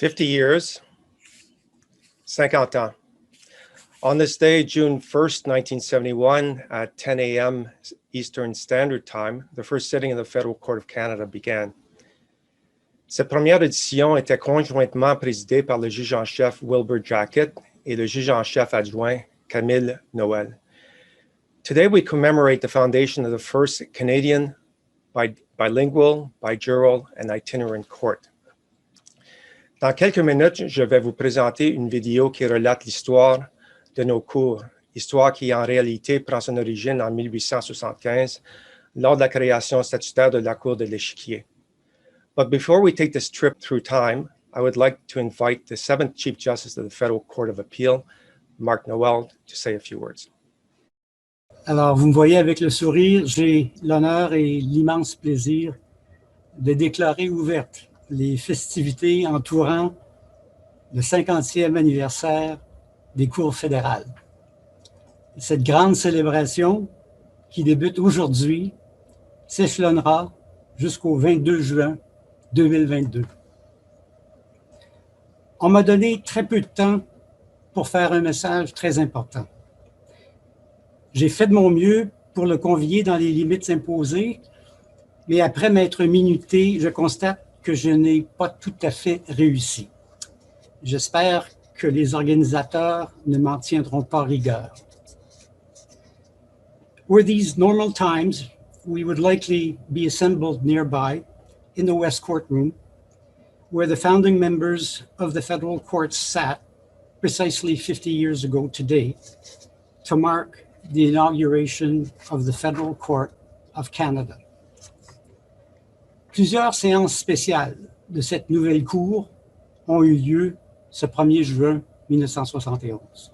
50 years, 50 ans. On this day, June 1st, 1971, at 10 a.m. Eastern Standard Time, the first sitting of the Federal Court of Canada began. Cette première édition était conjointement présidée par le juge en chef Wilbur Jacket et le juge en chef adjoint Camille Noël. Today, we commemorate the foundation of the first Canadian bilingual, bijural, and itinerant court. Dans quelques minutes, je vais vous présenter une vidéo qui relate l'histoire de nos cours, histoire qui en réalité prend son origine en 1875 lors de la création statutaire de la Cour de l'Échiquier. But before we take this trip through time, I would like to invite the 7th Chief Justice of the Federal Court of Appeal, Marc Noël, to say a few words. Alors, vous me voyez avec le sourire, j'ai l'honneur et l'immense plaisir de déclarer ouvertes les festivités entourant le 50e anniversaire des Cours fédérales. Cette grande célébration, qui débute aujourd'hui, s'échelonnera jusqu'au 22 juin 2022. On m'a donné très peu de temps pour faire un message très important. J'ai fait de mon mieux pour le convier dans les limites imposées, mais après m'être minuté, je constate que je n'ai pas tout à fait réussi. J'espère que les organisateurs ne m'en tiendront pas rigueur. Were these normal times, we would likely be assembled nearby in the West Courtroom, where the founding members of the federal courts sat precisely 50 years ago today to mark the inauguration of the Federal Court of Canada. Plusieurs séances spéciales de cette nouvelle cour ont eu lieu ce 1er juin 1971.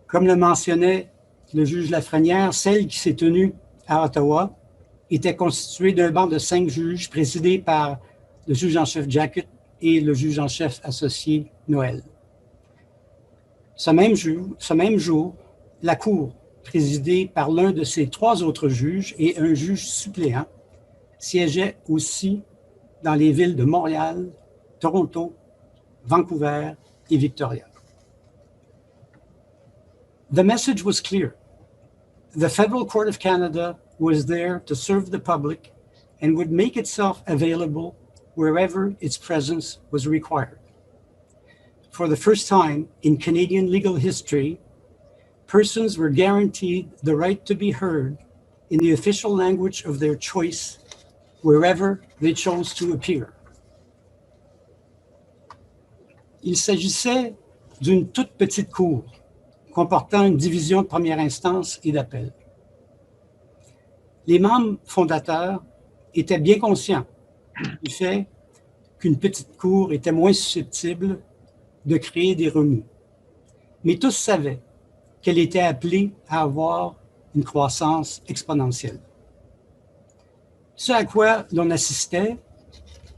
Comme le mentionnait le juge Lafrenière, celle qui s'est tenue à Ottawa était constituée d'un banc de 5 juges présidés par le juge en chef Jacket et le juge en chef associé Noël. Ce même jour, la Cour, présidée par l'un de ses 3 autres juges et un juge suppléant, siégeait aussi dans les villes de Montréal, Toronto, Vancouver et Victoria. The message was clear. The Federal Court of Canada was there to serve the public and would make itself available wherever its presence was required. For the first time in Canadian legal history, persons were guaranteed the right to be heard in the official language of their choice wherever they chose to appear. Il s'agissait d'une toute petite cour comportant une division de première instance et d'appel. Les membres fondateurs étaient bien conscients du fait qu'une petite cour était moins susceptible de créer des remous. Mais tous savaient qu'elle était appelée à avoir une croissance exponentielle. Ce à quoi l'on assistait,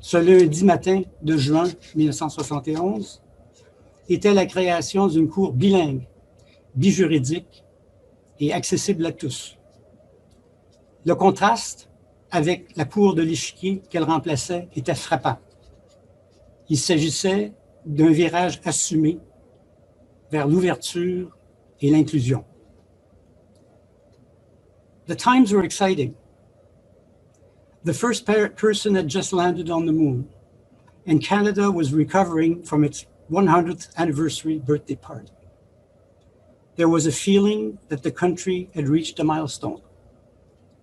ce lundi matin de juin 1971, était la création d'une cour bilingue, bijuridique et accessible à tous. Le contraste avec la cour de l'Échiquier qu'elle remplaçait était frappant. Il s'agissait d'un virage assumé vers l'ouverture et l'inclusion. The times were exciting. The first person had just landed on the moon, and Canada was recovering from its 100th anniversary birthday party. There was a feeling that the country had reached a milestone.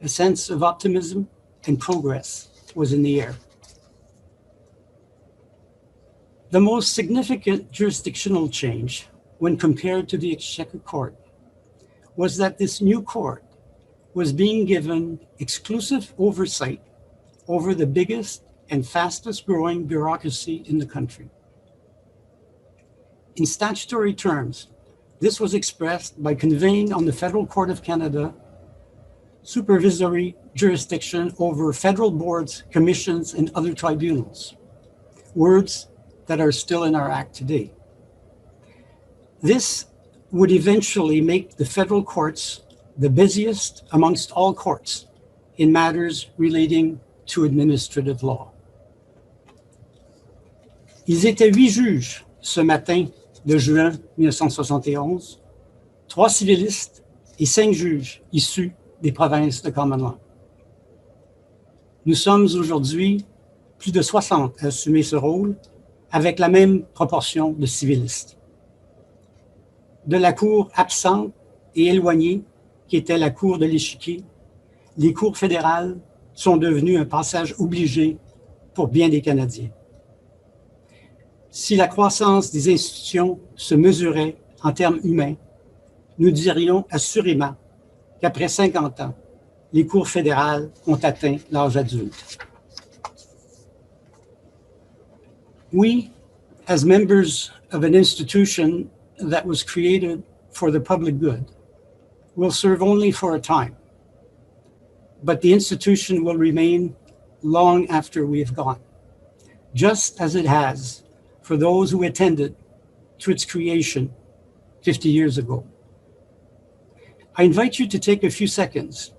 A sense of optimism and progress was in the air. The most significant jurisdictional change when compared to the Exchequer Court was that this new court was being given exclusive oversight over the biggest and fastest growing bureaucracy in the country. In statutory terms, this was expressed by conveying on the Federal Court of Canada supervisory jurisdiction over federal boards, commissions, and other tribunals, words that are still in our Act today. This would eventually make the federal courts the busiest amongst all courts in matters relating to administrative law. Ils étaient 8 juges ce matin de juin 1971, 3 civilistes et 5 juges issus des provinces de Common Law. Nous sommes aujourd'hui plus de 60 à assumer ce rôle, avec la même proportion de civilistes. De la cour absente et éloignée, qui était la cour de l'échiquier, les cours fédérales sont devenues un passage obligé pour bien des Canadiens. Si la croissance des institutions se mesurait en termes humains, nous dirions assurément qu'après 50 ans, les cours fédérales ont atteint l'âge adulte. We, as members of an institution that was created for the public good, will serve only for a time, but the institution will remain long after we have gone, just as it has for those who attended to its creation 50 years ago. I invite you to take a few seconds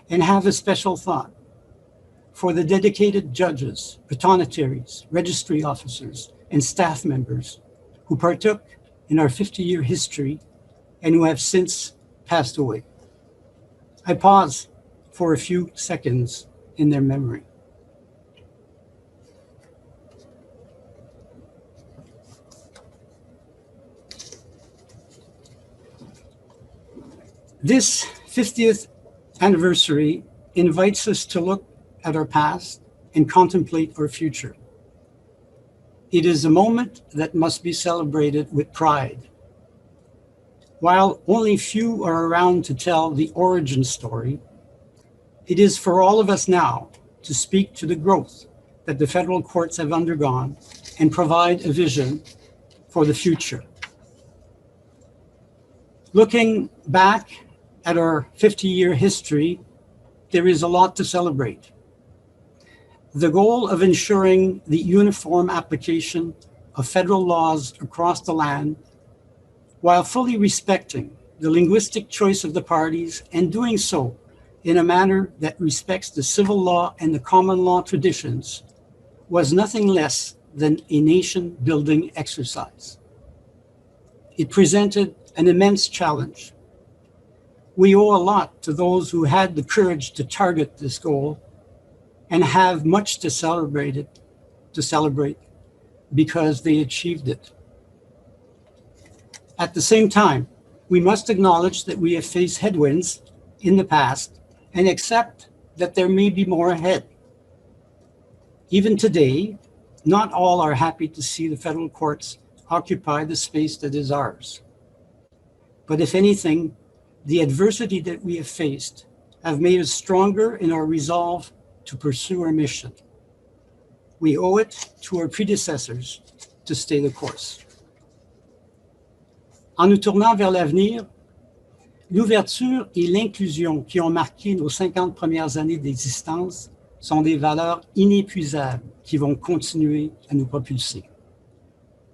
and have a special thought for the dedicated judges, patonataries, registry officers, and staff members who partook in our 50-year history and who have since passed away. I pause for a few seconds in their memory. This 50th anniversary invites us to look at our past and contemplate our future. It is a moment that must be celebrated with pride. While only few are around to tell the origin story, it is for all of us now to speak to the growth that the federal courts have undergone and provide a vision for the future. Looking back at our 50-year history, there is a lot to celebrate. The goal of ensuring the uniform application of federal laws across the land, while fully respecting the linguistic choice of the parties and doing so in a manner that respects the civil law and the common law traditions, was nothing less than a nation-building exercise. It presented an immense challenge. We owe a lot to those who had the courage to target this goal and have much to celebrate because they achieved it. At the same time, we must acknowledge that we have faced headwinds in the past and accept that there may be more ahead. Even today, not all are happy to see the federal courts occupy the space that is ours. But if anything, the adversity that we have faced have made us stronger in our resolve to pursue our mission. We owe it to our predecessors to stay the course. En nous tournant vers l'avenir, l'ouverture et l'inclusion qui ont marqué nos 50 premières années d'existence sont des valeurs inépuisables qui vont continuer à nous propulser.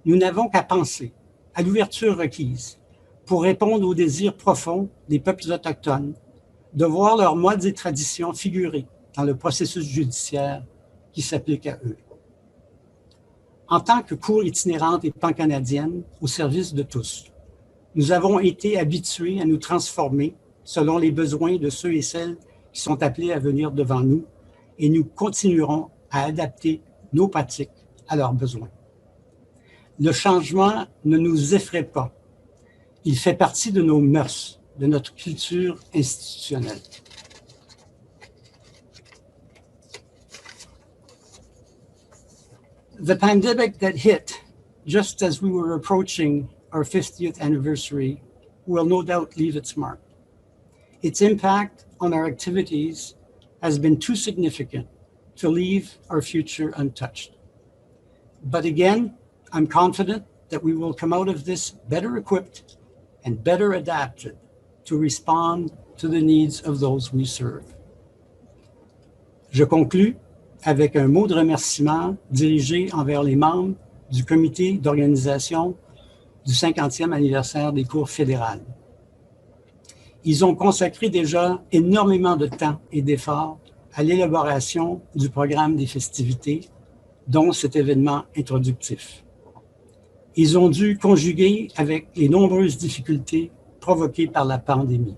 Nous n'avons qu'à penser à l'ouverture requise pour répondre aux désirs profonds des peuples autochtones de voir leurs modes et traditions figurer dans le processus judiciaire qui s'applique à eux. En tant que Cour itinérante et pan-canadienne au service de tous, nous avons été habitués à nous transformer selon les besoins de ceux et celles qui sont appelés à venir devant nous et nous continuerons à adapter nos pratiques à leurs besoins. Le changement ne nous effraie pas. Il fait partie de nos mœurs, de notre culture institutionnelle. The pandemic that hit just as we were approaching our 50th anniversary will no doubt leave its mark. Its impact on our activities has been too significant to leave our future untouched. But again, I'm confident that we will come out of this better equipped and better adapted to respond to the needs of those we serve. Je conclus avec un mot de remerciement dirigé envers les membres du comité d'organisation du 50e anniversaire des Cours fédérales. Ils ont consacré déjà énormément de temps et d'efforts à l'élaboration du programme des festivités, dont cet événement introductif. Ils ont dû conjuguer avec les nombreuses difficultés provoquées par la pandémie.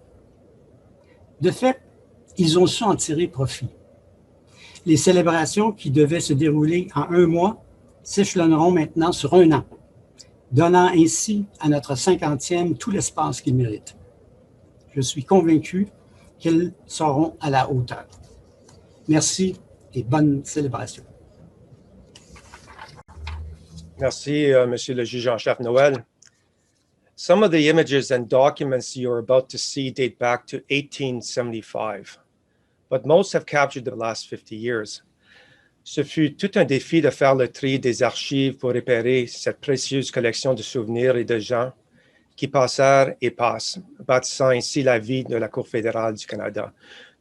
De fait, ils ont su en tirer profit. Les célébrations qui devaient se dérouler en 1 mois s'échelonneront maintenant sur 1 an, donnant ainsi à notre 50e tout l'espace qu'il mérite. Je suis convaincu qu'elles seront à la hauteur. Merci et bonne célébration. Merci, Monsieur le juge en chef Noël. Some of the images and documents you're about to see date back to 1875, but most have captured the last 50 years. Ce fut tout un défi de faire le tri des archives pour repérer cette précieuse collection de souvenirs et de gens qui passèrent et passent, bâtissant ainsi la vie de la Cour fédérale du Canada,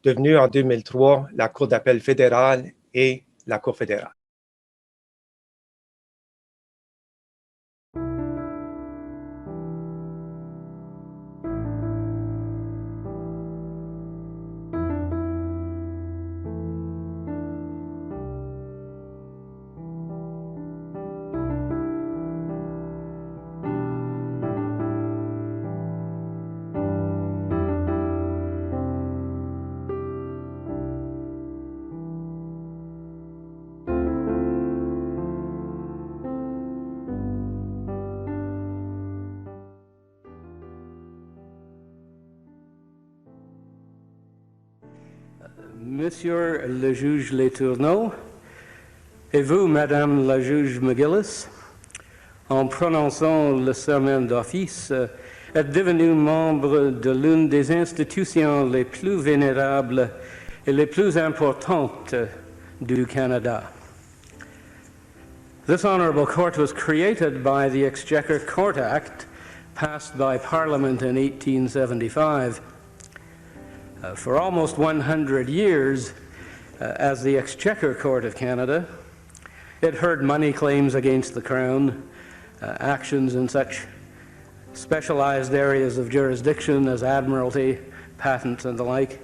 devenue en 2003 la Cour d'appel fédérale et la Cour fédérale. Monsieur le juge Letourneau, et vous, Madame la juge McGillis, en prononçant le serment d'office, êtes devenu membre de l'une des institutions les plus vénérables et les plus importantes du Canada. This honorable court was created by the Exchequer Court Act, passed by Parliament in 1875. For almost 100 years, as the Exchequer Court of Canada, it heard money claims against the Crown, actions in such specialized areas of jurisdiction as admiralty, patents, and the like,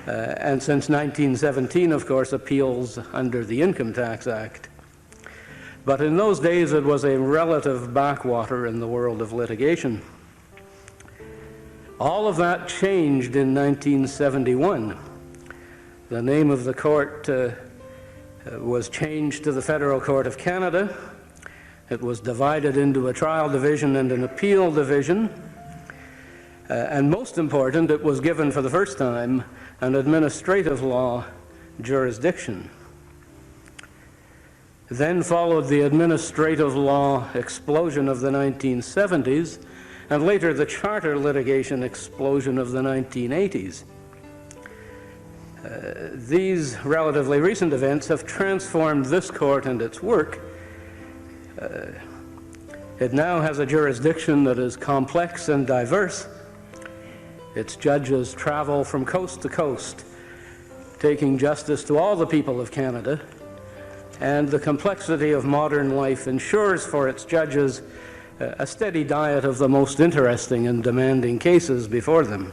and since 1917, of course, appeals under the Income Tax Act. But in those days, it was a relative backwater in the world of litigation. All of that changed in 1971. The name of the court was changed to the Federal Court of Canada. It was divided into a trial division and an appeal division. And most important, it was given for the first time an administrative law jurisdiction. Then followed the administrative law explosion of the 1970s, and later the charter litigation explosion of the 1980s. These relatively recent events have transformed this court and its work. It now has a jurisdiction that is complex and diverse. Its judges travel from coast to coast, taking justice to all the people of Canada, and the complexity of modern life ensures for its judges a steady diet of the most interesting and demanding cases before them.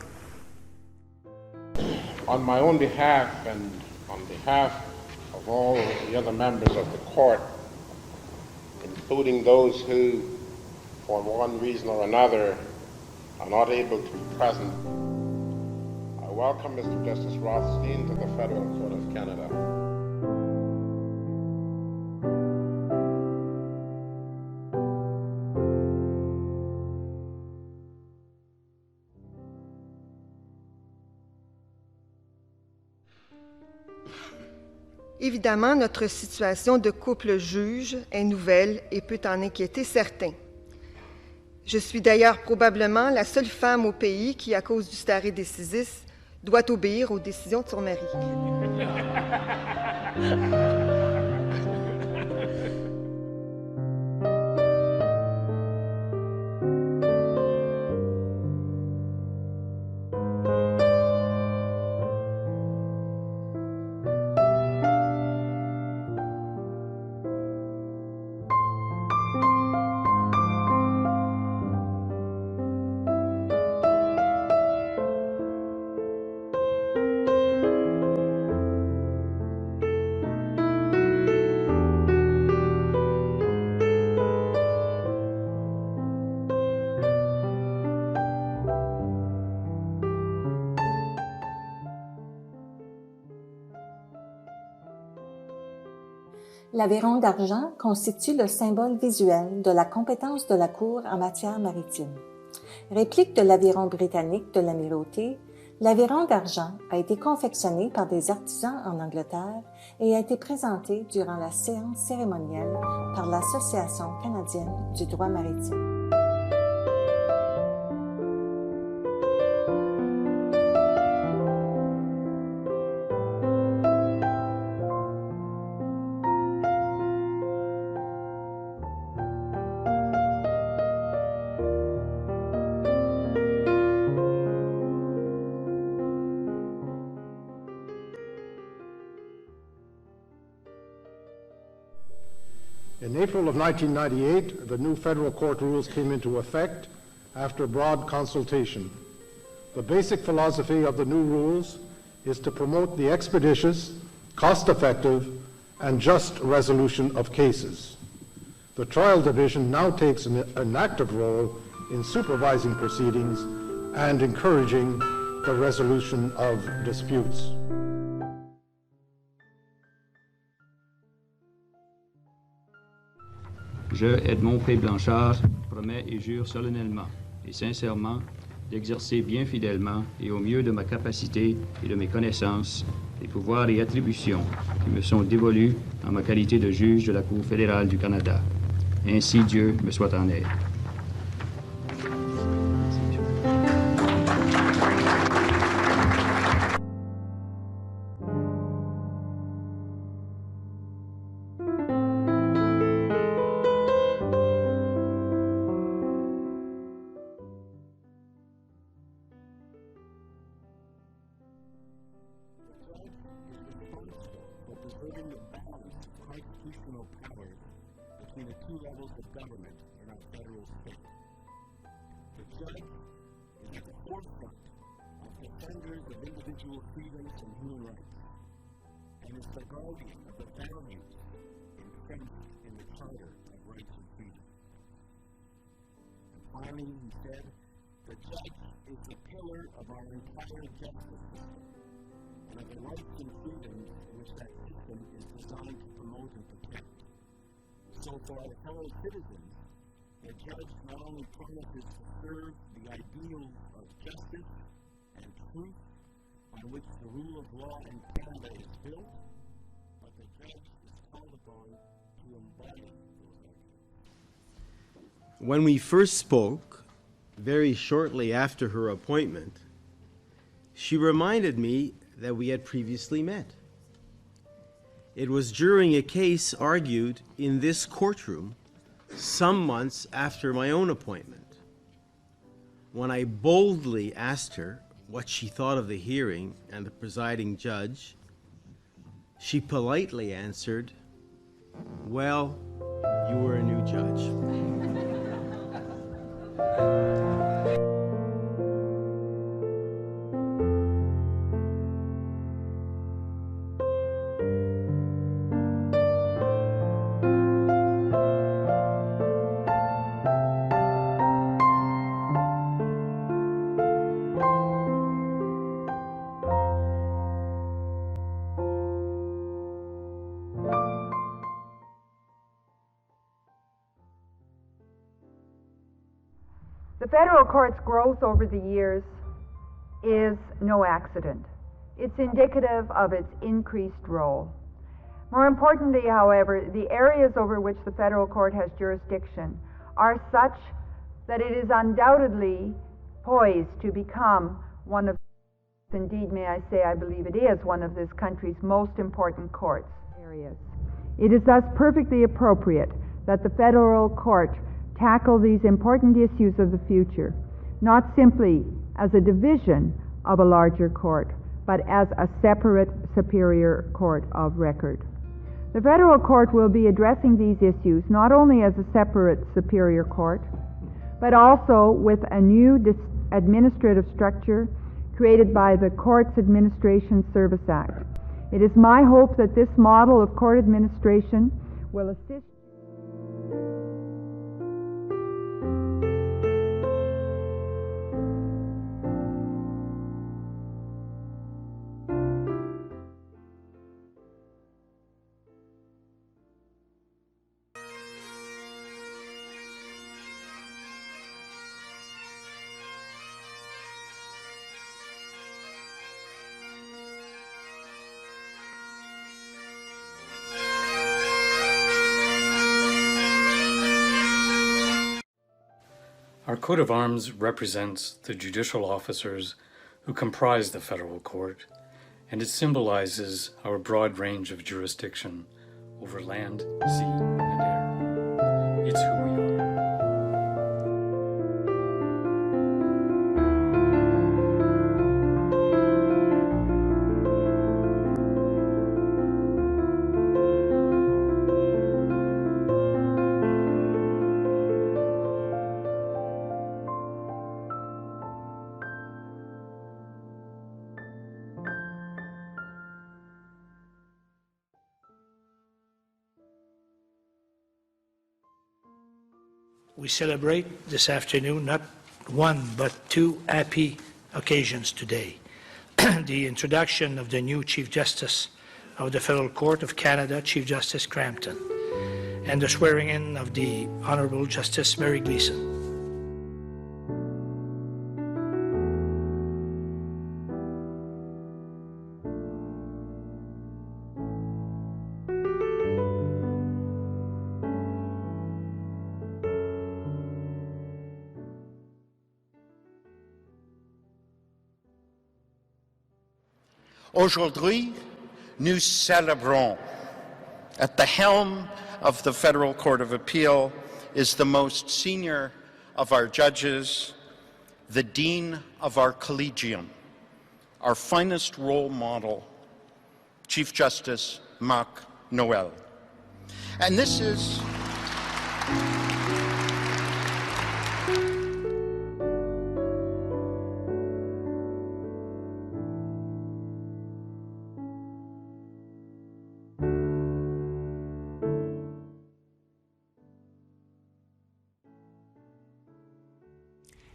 On my own behalf and on behalf of all the other members of the court, including those who, for one reason or another, are not able to be present, I welcome Mr. Justice Rothstein to the Federal Court of Canada. Évidemment, notre situation de couple juge est nouvelle et peut en inquiéter certains. Je suis d'ailleurs probablement la seule femme au pays qui, à cause du stare decisis, doit obéir aux décisions de son mari. L'aviron d'argent constitue le symbole visuel de la compétence de la Cour en matière maritime. Réplique de l'aviron britannique de l'Amirauté, l'aviron d'argent a été confectionné par des artisans en Angleterre et a été présenté durant la séance cérémonielle par l'Association canadienne du droit maritime. In April of 1998, the new federal court rules came into effect after broad consultation. The basic philosophy of the new rules is to promote the expeditious, cost-effective, and just resolution of cases. The trial division now takes an active role in supervising proceedings and encouraging the resolution of disputes. Je, Edmond P. Blanchard, promets et jure solennellement et sincèrement d'exercer bien fidèlement et au mieux de ma capacité et de mes connaissances les pouvoirs et attributions qui me sont dévolus en ma qualité de juge de la Cour fédérale du Canada. Ainsi Dieu me soit en aide. Preserving the balance of constitutional powers between the two levels of government in our federal state. The judge is at the forefront of defenders of individual freedoms and human rights, and is the guardian of the values entrenched in the Charter of Rights and Freedom. And finally, he said, the judge is the pillar of our entire justice system, and of the rights and freedoms which that system is designed to promote and protect. So for our fellow citizens, the judge not only promises to serve the ideals of justice and truth on which the rule of law in Canada is built, but the judge is called upon to embody those ideals. When we first spoke, very shortly after her appointment, she reminded me that we had previously met. It was during a case argued in this courtroom some months after my own appointment, when I boldly asked her what she thought of the hearing and the presiding judge. She politely answered, "Well, you were a new judge." The federal court's growth over the years is no accident. It's indicative of its increased role. More importantly, however, the areas over which the federal court has jurisdiction are such that it is undoubtedly poised to become one of, indeed may I say, I believe it is one of this country's most important courts areas. It is thus perfectly appropriate that the federal court tackle these important issues of the future, not simply as a division of a larger court, but as a separate superior court of record. The federal court will be addressing these issues not only as a separate superior court, but also with a new administrative structure created by the Courts Administration Service Act. It is my hope that this model of court administration will assist Our coat of arms represents the judicial officers who comprise the federal court, and it symbolizes our broad range of jurisdiction over land, sea, and air. It's who we are. We celebrate this afternoon not one but two happy occasions today. The introduction of the new Chief Justice of the Federal Court of Canada, Chief Justice Crampton, and the swearing in of the Honourable Justice Mary Gleeson. Aujourd'hui, nous célébrons. At the helm of the Federal Court of Appeal is the most senior of our judges, the Dean of our Collegium, our finest role model, Chief Justice Marc Noël. And this is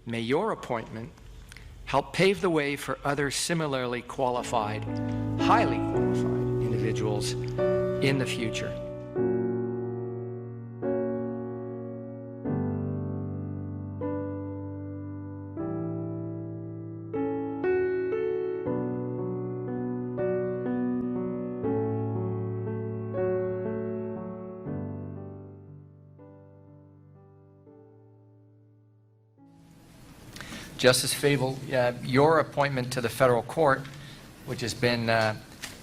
May your appointment help pave the way for other similarly qualified, highly qualified individuals in the future. Justice Fable, your appointment to the federal court, which has been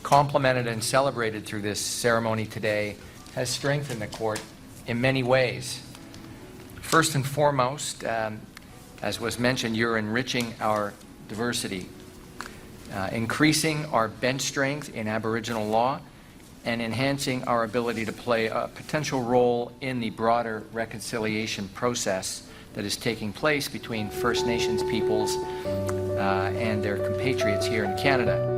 complimented and celebrated through this ceremony today, has strengthened the court in many ways. First and foremost, as was mentioned, you're enriching our diversity, increasing our bench strength in Aboriginal law, and enhancing our ability to play a potential role in the broader reconciliation process that is taking place between First Nations peoples and their compatriots here in Canada.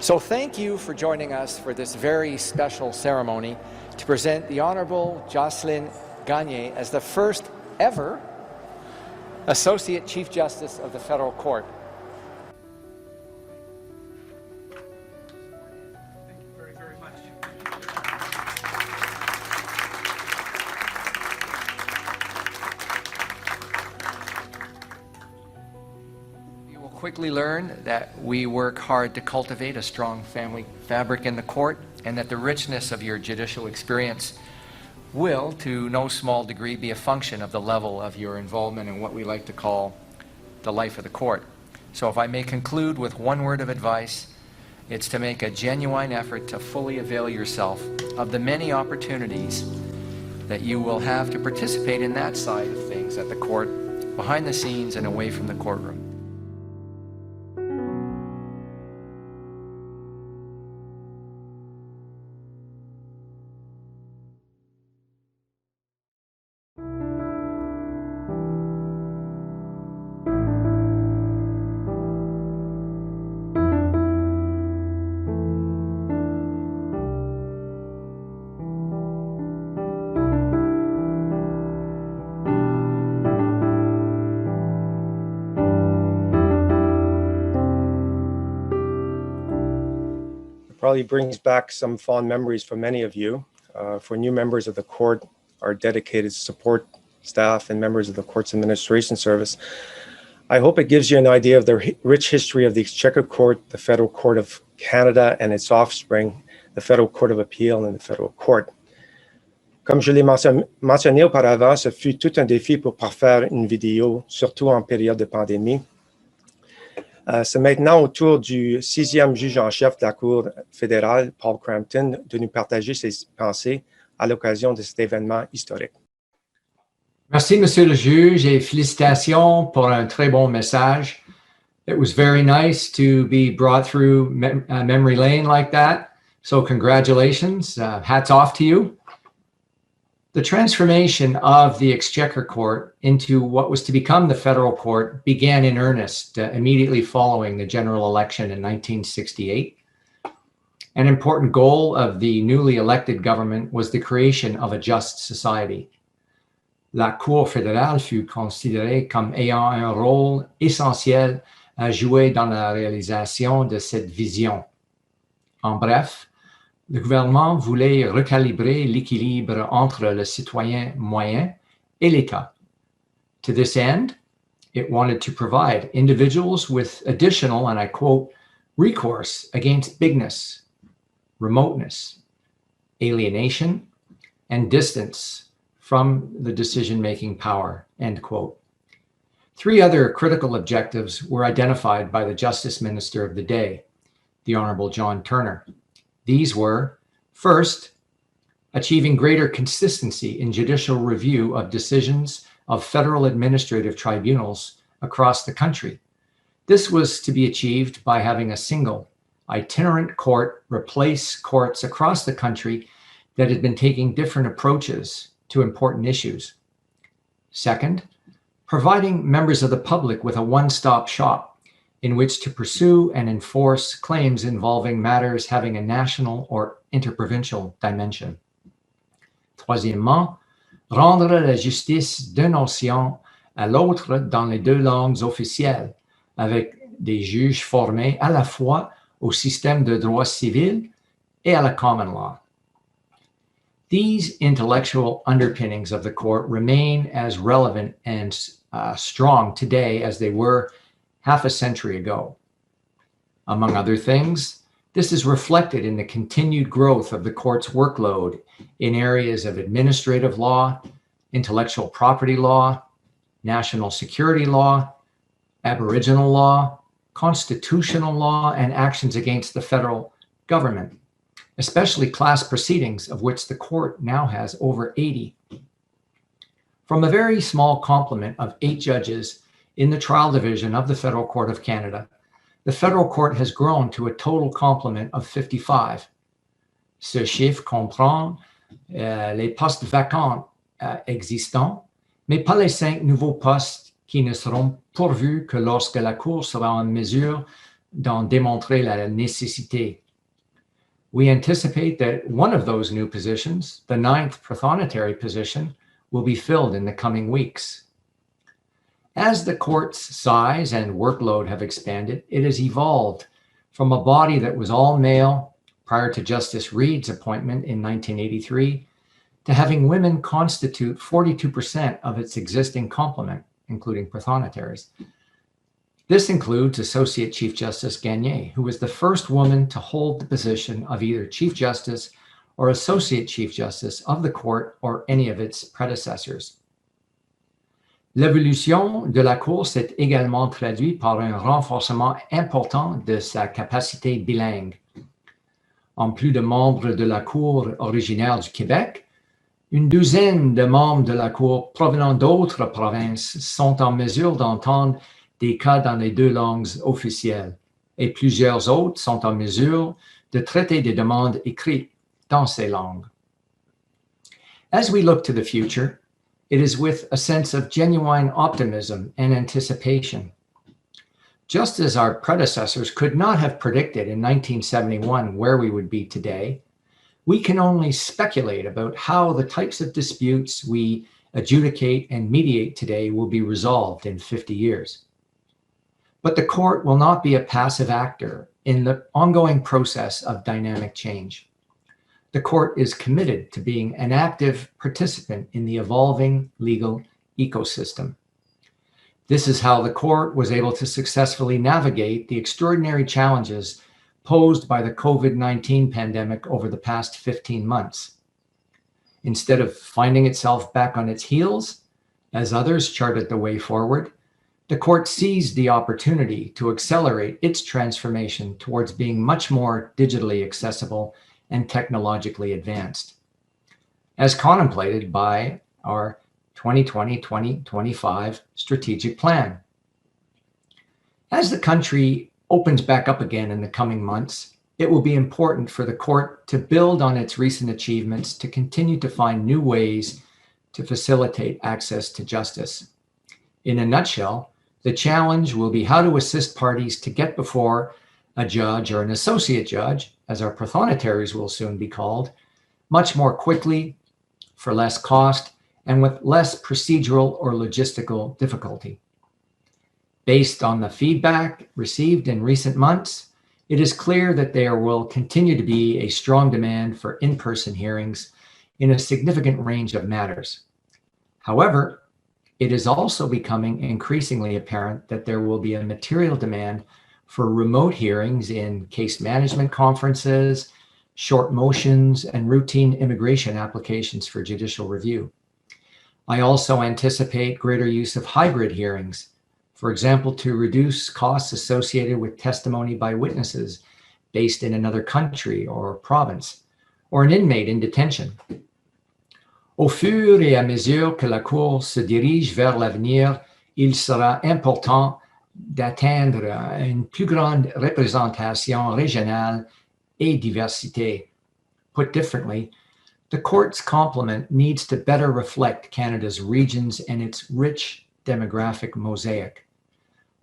So thank you for joining us for this very special ceremony to present the Honourable Jocelyn Gagné as the first ever Associate Chief Justice of the Federal Court. Thank you very, very much. You will quickly learn that we work hard to cultivate a strong family fabric in the court, and that the richness of your judicial experience will, to no small degree, be a function of the level of your involvement in what we like to call the life of the court. So if I may conclude with one word of advice, it's to make a genuine effort to fully avail yourself of the many opportunities that you will have to participate in that side of things at the court, behind the scenes and away from the courtroom. probably brings back some fond memories for many of you. For new members of the court, our dedicated support staff, and members of the court's administration service, I hope it gives you an idea of the rich history of the Exchequer Court, the Federal Court of Canada, and its offspring, the Federal Court of Appeal and the Federal Court. Comme je l'ai mentionné auparavant, ce fut tout un défi pour parfaire une vidéo, surtout en période de pandémie. C'est maintenant au tour du 6e juge en chef de la Cour fédérale, Paul Crampton, de nous partager ses pensées à l'occasion de cet événement historique. Merci, Monsieur le juge, et félicitations pour un très bon message. It was very nice to be brought through memory lane like that. So congratulations. Hats off to you. The transformation of the Exchequer Court into what was to become the federal court began in earnest immediately following the general election in 1968. An important goal of the newly elected government was the creation of a just society. La Cour fédérale fut considérée comme ayant un rôle essentiel à jouer dans la réalisation de cette vision. En bref, le gouvernement voulait recalibrer l'équilibre entre le citoyen moyen et l'État. To this end, it wanted to provide individuals with additional, and I quote, recourse against bigness, remoteness, alienation, and distance from the decision-making power, end quote. Three other critical objectives were identified by the Justice Minister of the day, the Honorable John Turner. These were, first, achieving greater consistency in judicial review of decisions of federal administrative tribunals across the country. This was to be achieved by having a single, itinerant court replace courts across the country that had been taking different approaches to important issues. Second, providing members of the public with a one-stop shop in which to pursue and enforce claims involving matters having a national or interprovincial dimension. Troisièmement, rendre la justice d'un océan à l'autre dans les deux langues officielles, avec des juges formés à la fois au système de droit civil et à la common law. These intellectual underpinnings of the court remain as relevant and strong today as they were half a century ago. Among other things, this is reflected in the continued growth of the court's workload in areas of administrative law, intellectual property law, national security law, Aboriginal law, constitutional law, and actions against the federal government, especially class proceedings, of which the court now has over 80. From a very small complement of 8 judges in the trial division of the Federal Court of Canada, the federal court has grown to a total complement of 55. Ce chiffre comprend les postes vacants existants, mais pas les 5 nouveaux postes qui ne seront pourvus que lorsque la Cour sera en mesure d'en démontrer la nécessité. We anticipate that one of those new positions, the 9th prothonotary position, will be filled in the coming weeks. As the court's size and workload have expanded, it has evolved from a body that was all male prior to Justice Reed's appointment in 1983 to having women constitute 42% of its existing complement, including prothonotaries. This includes Associate Chief Justice Gagné, who was the first woman to hold the position of either Chief Justice or Associate Chief Justice of the court or any of its predecessors. L'évolution de la Cour s'est également traduite par un renforcement important de sa capacité bilingue. En plus de membres de la Cour originaire du Québec, une douzaine de membres de la Cour provenant d'autres provinces sont en mesure d'entendre des cas dans les 2 langues officielles, et plusieurs autres sont en mesure de traiter des demandes écrites dans ces langues. As we look to the future, it is with a sense of genuine optimism and anticipation. Just as our predecessors could not have predicted in 1971 where we would be today, we can only speculate about how the types of disputes we adjudicate and mediate today will be resolved in 50 years. But the court will not be a passive actor in the ongoing process of dynamic change. The court is committed to being an active participant in the evolving legal ecosystem. This is how the court was able to successfully navigate the extraordinary challenges posed by the COVID-19 pandemic over the past 15 months. Instead of finding itself back on its heels, as others charted the way forward, the court seized the opportunity to accelerate its transformation towards being much more digitally accessible and technologically advanced, as contemplated by our 2020-2025 strategic plan. As the country opens back up again in the coming months, it will be important for the court to build on its recent achievements to continue to find new ways to facilitate access to justice. In a nutshell, the challenge will be how to assist parties to get before a judge or an associate judge, as our prothonotarios will soon be called, much more quickly, for less cost, and with less procedural or logistical difficulty. Based on the feedback received in recent months, it is clear that there will continue to be a strong demand for in-person hearings in a significant range of matters. However, it is also becoming increasingly apparent that there will be a material demand for remote hearings in case management conferences, short motions, and routine immigration applications for judicial review. I also anticipate greater use of hybrid hearings, for example, to reduce costs associated with testimony by witnesses based in another country or province, or an inmate in detention. Au fur et à mesure que la Cour se dirige vers l'avenir, il sera important d'atteindre une plus grande représentation régionale et diversité. Put differently, the court's complement needs to better reflect Canada's regions and its rich demographic mosaic,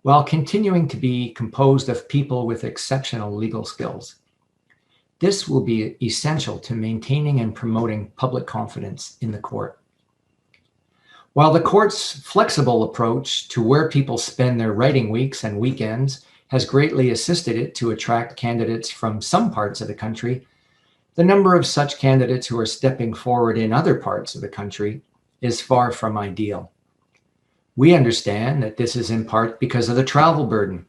while continuing to be composed of people with exceptional legal skills. This will be essential to maintaining and promoting public confidence in the court. While the court's flexible approach to where people spend their writing weeks and weekends has greatly assisted it to attract candidates from some parts of the country, the number of such candidates who are stepping forward in other parts of the country is far from ideal. We understand that this is in part because of the travel burden.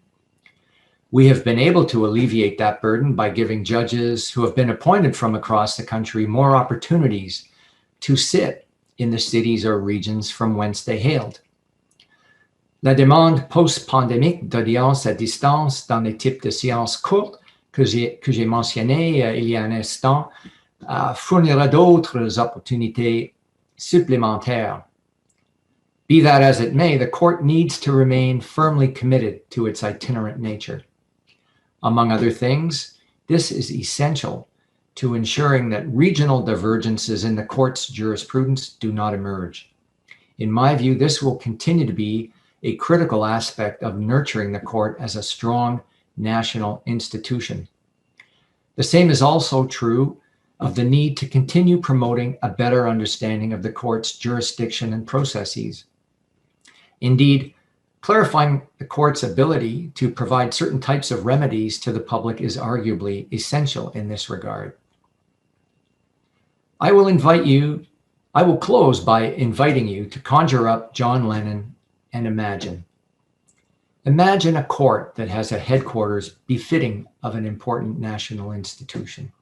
We have been able to alleviate that burden by giving judges who have been appointed from across the country more opportunities to sit in the cities or regions from whence they hailed. La demande post-pandémique d'audience à distance dans les types de séances courtes que j'ai mentionné il y a un instant fournira d'autres opportunités supplémentaires. Be that as it may, the court needs to remain firmly committed to its itinerant nature. Among other things, this is essential to ensuring that regional divergences in the court's jurisprudence do not emerge. In my view, this will continue to be a critical aspect of nurturing the court as a strong national institution. The same is also true of the need to continue promoting a better understanding of the court's jurisdiction and processes. Indeed, clarifying the court's ability to provide certain types of remedies to the public is arguably essential in this regard. I will close by inviting you to conjure up John Lennon and imagine. Imagine a court that has a headquarters befitting of an important national institution.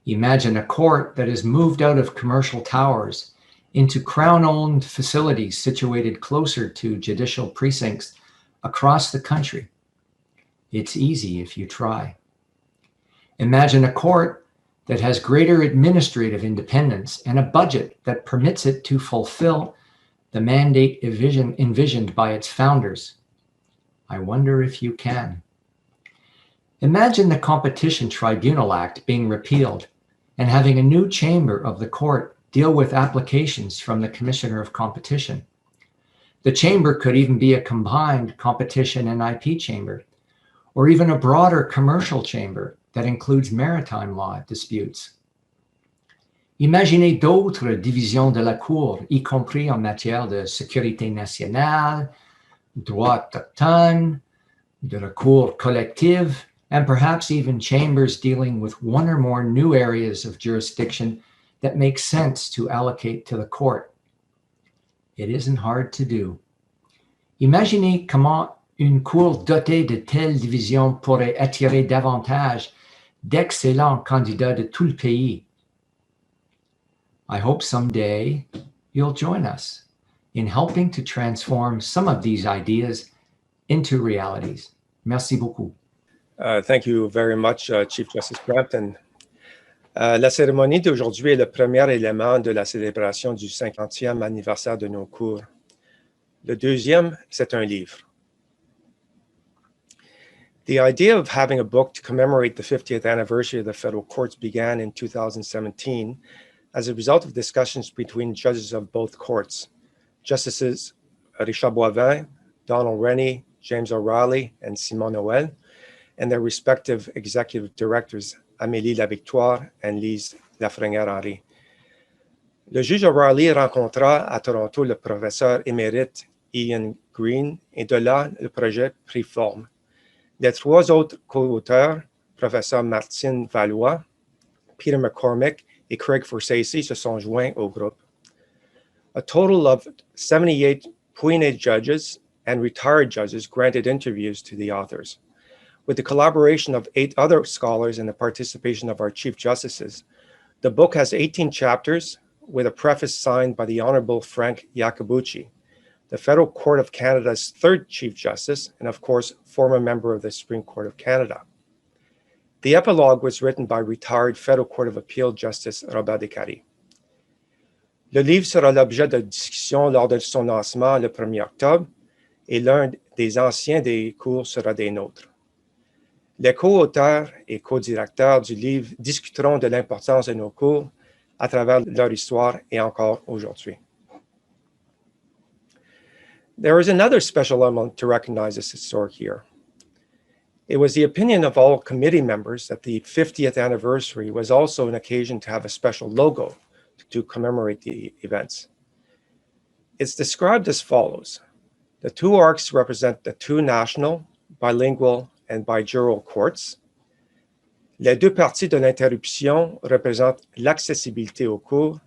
Imagine a court that is moved out of commercial towers into Crown-owned facilities situated closer to judicial precincts across the country. It's easy if you try. Imagine a court that has greater administrative independence and a budget that permits it to fulfill the mandate envisioned by its founders. I wonder if you can. Imagine the Competition Tribunal Act being repealed and having a new chamber of the court deal with applications from the Commissioner of Competition. The chamber could even be a combined competition and IP chamber, or even a broader commercial chamber that includes maritime law disputes. Imaginez d'autres divisions de la Cour, y compris en matière de sécurité nationale, droit autochtone, de recours collectif, and perhaps even chambers dealing with one or more new areas of jurisdiction that make sense to allocate to the court. It isn't hard to do. Imaginez comment une cour dotée de telles divisions pourrait attirer davantage d'excellents candidats de tout le pays. I hope someday you'll join us in helping to transform some of these ideas into realities. Merci beaucoup. Thank you very much, Chief Justice Crampton. La cérémonie d'aujourd'hui est le premier élément de la célébration du 50e anniversaire de nos cours. Le deuxième, c'est un livre. The idea of having a book to commemorate the 50th anniversary of the federal courts began in 2017 as a result of discussions between judges of both courts, Justices Richard Boivin, Donald Rennie, James O'Reilly, and Simon Noël, and their respective executive directors, Amélie Lavictoire and Lise Lafrenière-Henry. Le juge O'Reilly rencontra à Toronto le professeur émérite Ian Green et de là, le projet prit forme. Les trois autres co-auteurs, professeur Martine Valois, Peter McCormick et Craig Forsacey, se sont joints au groupe. A total of 78 appointed judges and retired judges granted interviews to the authors. With the collaboration of 8 other scholars and the participation of our Chief Justices, the book has 18 chapters with a preface signed by the Honorable Frank Iacobucci, the Federal Court of Canada's 3rd Chief Justice, and of course, former member of the Supreme Court of Canada. The epilogue was written by retired Federal Court of Appeal Justice Robert Descaries. Le livre sera l'objet de discussion lors de son lancement le 1er octobre, et l'un des anciens des cours sera des nôtres. Les co-auteurs et co-directeurs du livre discuteront de l'importance de nos cours à travers leur histoire et encore aujourd'hui. There is another special element to recognize this historic year. It was the opinion of all committee members that the 50th anniversary was also an occasion to have a special logo to commemorate the events. It's described as follows. The 2 arcs represent the 2 national, bilingual, and bijural courts. Les 2 parties de l'interruption représentent l'accessibilité aux cours,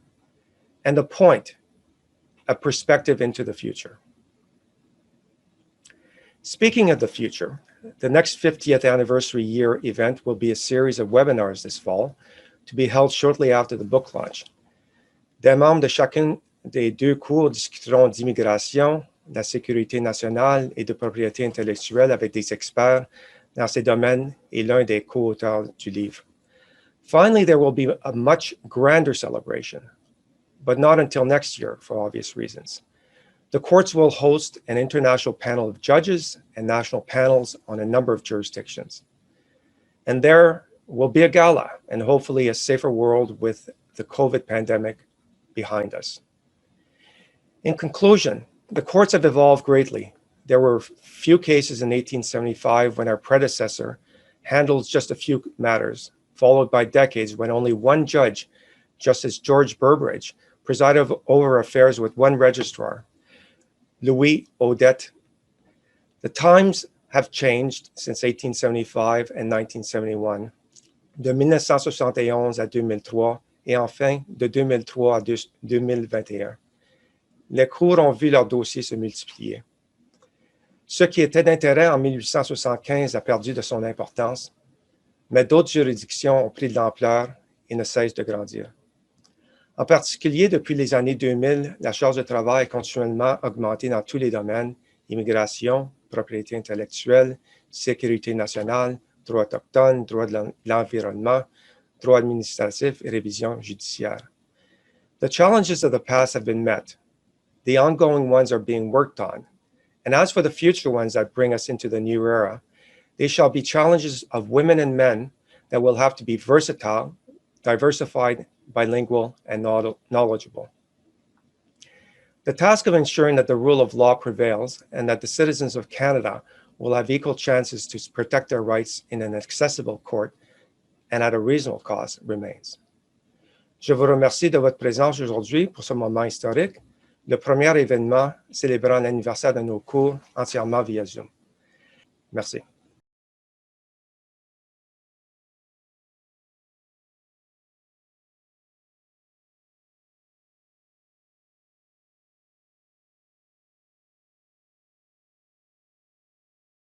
and the point, a perspective into the future. Speaking of the future, the next 50th anniversary year event will be a series of webinars this fall to be held shortly after the book launch. Des membres de chacun des 2 cours discuteront d'immigration, de la sécurité nationale et de propriété intellectuelle avec des experts dans ces domaines et l'un des co-auteurs du livre. Finally, there will be a much grander celebration, but not until next year for obvious reasons. The courts will host an international panel of judges and national panels on a number of jurisdictions. And there will be a gala and hopefully a safer world with the COVID pandemic behind us. In conclusion, the courts have evolved greatly. There were few cases in 1875 when our predecessor handled just a few matters, followed by decades when only one judge, Justice George Burbridge, presided over affairs with one registrar, Louis Odette. The times have changed since 1875 and 1971, de 1971 à 2003, et enfin de 2003 à 2021. Les cours ont vu leurs dossiers se multiplier. Ce qui était d'intérêt en 1875 a perdu de son importance, mais d'autres juridictions ont pris de l'ampleur et ne cessent de grandir. En particulier, depuis les années 2000, la charge de travail a continuellement augmenté dans tous les domaines, immigration, propriété intellectuelle, sécurité nationale, droit autochtone, droit de l'environnement, droit administratif et révision judiciaire. The challenges of the past have been met. The ongoing ones are being worked on. And as for the future ones that bring us into the new era, they shall be challenges of women and men that will have to be versatile, diversified, bilingual, and knowledgeable. The task of ensuring that the rule of law prevails and that the citizens of Canada will have equal chances to protect their rights in an accessible court and at a reasonable cost remains. Je vous remercie de votre présence aujourd'hui pour ce moment historique, le premier événement célébrant l'anniversaire de nos cours entièrement via Zoom. Merci.